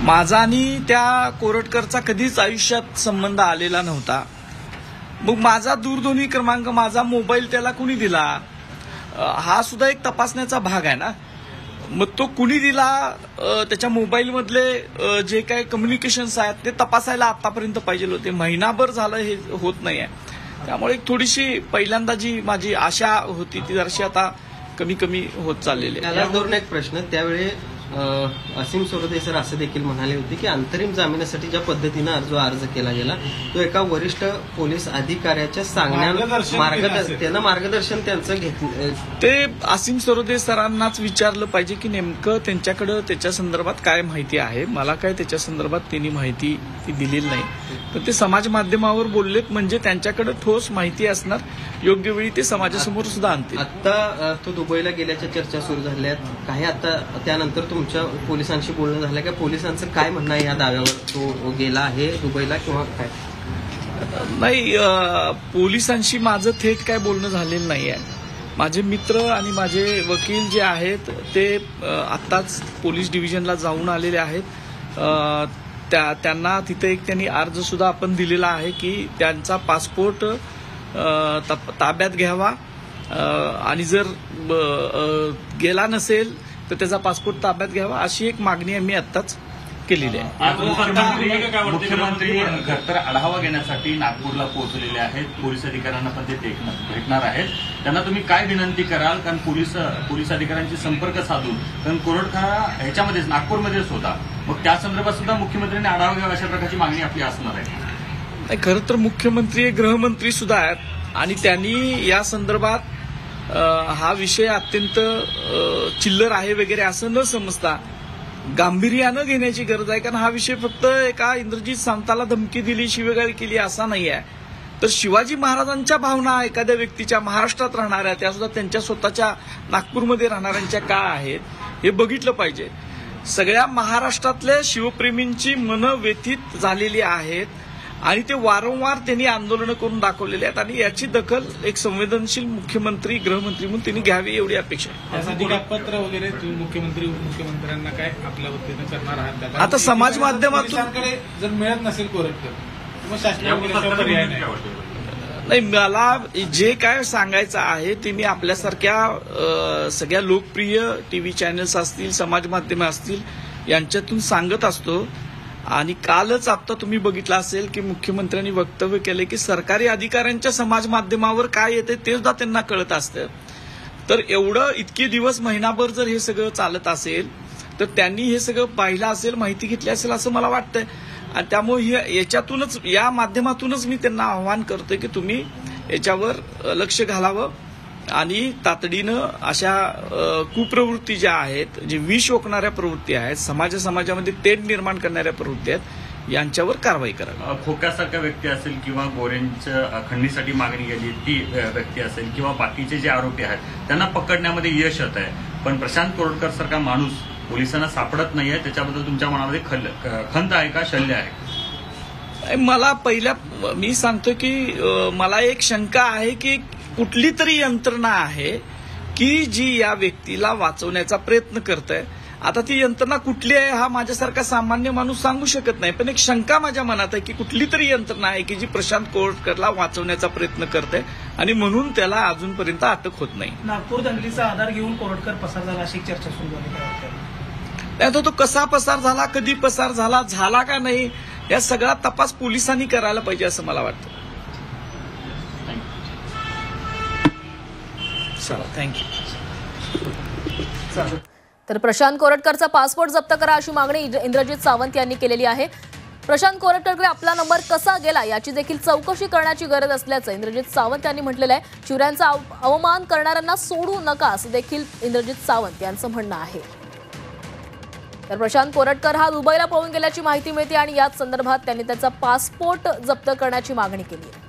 माझा आणि त्या कोरटकरचा कधीच आयुष्यात संबंध आलेला नव्हता। मग माझा दूरध्वनी क्रमांक, माझा मोबाईल त्याला कुणी दिला, हा सुद्धा एक तपासण्याचा भाग आहे ना। मग तो कुणी दिला, त्याच्या मोबाईल मधले जे काही कम्युनिकेशन्स आहेत ते तपासायला आतापर्यंत पाहिजे होते। महिनाभर झालं हे होत नाहीये, त्यामुळे एक थोडीशी पहिल्यांदा जी माझी आशा होती ती जराशी आता कमी कमी होत चाललेली आहे। त्याला धरून एक प्रश्न, त्यावेळी असीम सरोदे सर असं देखील म्हणाले होते की अंतरिम जामिनासाठी ज्या पद्धतीनं अर्ज केला गेला तो एका वरिष्ठ पोलीस अधिकाऱ्याच्या सांगण्यानं मार्गदर्शन त्यांचं घेतलं। ते असीम सरोदे सरांनाच विचारलं पाहिजे की नेमकं त्यांच्याकडे त्याच्या संदर्भात काय माहिती आहे। मला काय त्याच्या संदर्भात त्यांनी माहिती ती दिलेली नाही, पण ते समाज माध्यमावर बोललेत म्हणजे त्यांच्याकडे ठोस माहिती असणार, योग्य वेळी ते समाजासमोर सुद्धा आणतील। आता तो दुबईला गेल्याच्या चर्चा सुरू झाल्यात काही, आता त्यानंतर तुमच्या पोलिसांशी बोलणं झालं का? पोलिसांचं काय म्हणणं आहे या दाव्यावर, तो गेला आहे दुबईला किंवा काय? नाही, पोलिसांशी माझं थेट काय बोलणं झालेलं नाही आहे। माझे मित्र आणि माझे वकील जे आहेत ते आत्ताच पोलीस डिव्हिजनला जाऊन आलेले आहेत। त्यांना तिथे एक त्यांनी अर्ज सुद्धा आपण दिलेला आहे की त्यांचा पासपोर्ट ताब्यात घ्यावा आणि जर गेला नसेल तर त्याचा पासपोर्ट ताब्यात घ्यावा, अशी एक मागणी आम्ही आत्ताच केलेली आहे। मुख्यमंत्री खरतर आढावा घेण्यासाठी नागपूरला पोहोचलेले आहेत, पोलीस अधिकाऱ्यांना पण ते भेटणार आहेत। त्यांना तुम्ही काय विनंती कराल? कारण पोलीस अधिकाऱ्यांशी संपर्क साधून, कारण कोरटकर ह्याच्यामध्येच नागपूरमध्येच होता, मग त्या संदर्भात सुद्धा मुख्यमंत्र्यांनी आढावा घ्यावा अशा प्रकारची मागणी आपली असणार आहे। खरं तर मुख्यमंत्री गृहमंत्री सुद्धा आहेत आणि त्यांनी या संदर्भात हा विषय अत्यंत चिल्लर आहे वगैरे असं न समजता गांभीर्यानं घेण्याची गरज आहे। कारण हा विषय फक्त एका इंद्रजित सावंताला धमकी दिली, शिवेगाळी केली असा नाही आहे, तर शिवाजी महाराजांच्या भावना एखाद्या व्यक्तीच्या महाराष्ट्रात राहणाऱ्या, त्या सुद्धा त्यांच्या स्वतःच्या नागपूरमध्ये राहणाऱ्यांच्या का आहेत हे बघितलं पाहिजे। सगळ्या महाराष्ट्रातल्या शिवप्रेमींची मनं व्यथित झालेली आहेत आणि ते वारंवार त्यांनी आंदोलनं करून दाखवलेले आहेत आणि याची दखल एक संवेदनशील मुख्यमंत्री गृहमंत्री म्हणून त्यांनी घ्यावी एवढी अपेक्षा आहे। त्यासाठी पत्र वगैरे तुम्ही मुख्यमंत्र्यांना काय आपल्या वतीनं करणार आहात? आता समाज माध्यमातून जर मिळत नसेल कोरटकर मग शासनाकडे पर्याय नाही, मला जे काय सांगायचं आहे ते मी आपल्यासारख्या सगळ्या लोकप्रिय टीव्ही चॅनल्स असतील, समाज माध्यम असतील यांच्यातून सांगत असतो। आणि कालच आता तुम्ही बघितलं असेल की मुख्यमंत्र्यांनी वक्तव्य केले की सरकारी अधिकाऱ्यांच्या समाज माध्यमावर काय येते ते सुद्धा त्यांना कळत असतं। तर एवढं इतके दिवस महिनाभर जर हे सगळं चालत असेल तर त्यांनी हे सगळं पाहिलं असेल, माहिती घेतली असेल असं मला वाटतंय। आणि त्यामुळे याच्यातूनच, या माध्यमातूनच मी त्यांना आव्हान करतोय की तुम्ही याच्यावर लक्ष घालावं आणि तातडीनं अशा कुप्रवृत्ती ज्या आहेत, जे विष ओकणाऱ्या प्रवृत्ती आहेत, समाजामध्ये तेढ निर्माण करणाऱ्या प्रवृत्ती आहेत, यांच्यावर कारवाई करावी। खोक्यासारख्या व्यक्ती असेल किंवा गोऱ्यांच्या खंडणीसाठी मागणी केली ती व्यक्ती असेल किंवा बाकीचे जे आरोपी आहेत त्यांना पकडण्यामध्ये यश येत आहे, पण प्रशांत कोरटकर सारखा माणूस पोलिसांना सापडत नाहीये, त्याच्याबद्दल तुमच्या मनामध्ये खंत आहे का, शल्य आहे? मला मी सांगतो की मला एक शंका आहे की कुठली तरी यंत्रणा आहे की जी या व्यक्तीला वाचवण्याचा प्रयत्न करते। आता ती यंत्रणा कुठली आहे हा माझ्यासारखा सामान्य माणूस सांगू शकत नाही, पण एक शंका माझ्या मनात आहे की कुठली तरी यंत्रणा आहे की जी प्रशांत कोरटकरला वाचवण्याचा प्रयत्न करते आणि म्हणून त्याला अजूनपर्यंत अटक होत नाही। नागपूर दंगलीचा आधार घेऊन कोरटकर पसार झाला अशी चर्चा सुरू झाली, तो कसा पसार झाला, कधी पसार झाला का नाही, या सगळा तपास पोलिसांनी करायला पाहिजे असं मला वाटतं। थँक्यू। तर प्रशांत कोरटकरचा पासपोर्ट जप्त करा अशी मागणी इंद्रजित सावंत यांनी केलेली आहे। प्रशांत कोरटकरकडे आपला नंबर कसा गेला याची देखील चौकशी करण्याची गरज असल्याचं इंद्रजित सावंत यांनी म्हटलेलं आहे। शिवरायांचा अवमान करणाऱ्यांना सोडू नका असं देखील इंद्रजित सावंत यांचं म्हणणं आहे। तर प्रशांत कोरटकर हा दुबईला पळून गेल्याची माहिती मिळते आणि याच संदर्भात त्यांनी त्याचा पासपोर्ट जप्त करण्याची मागणी केली आहे।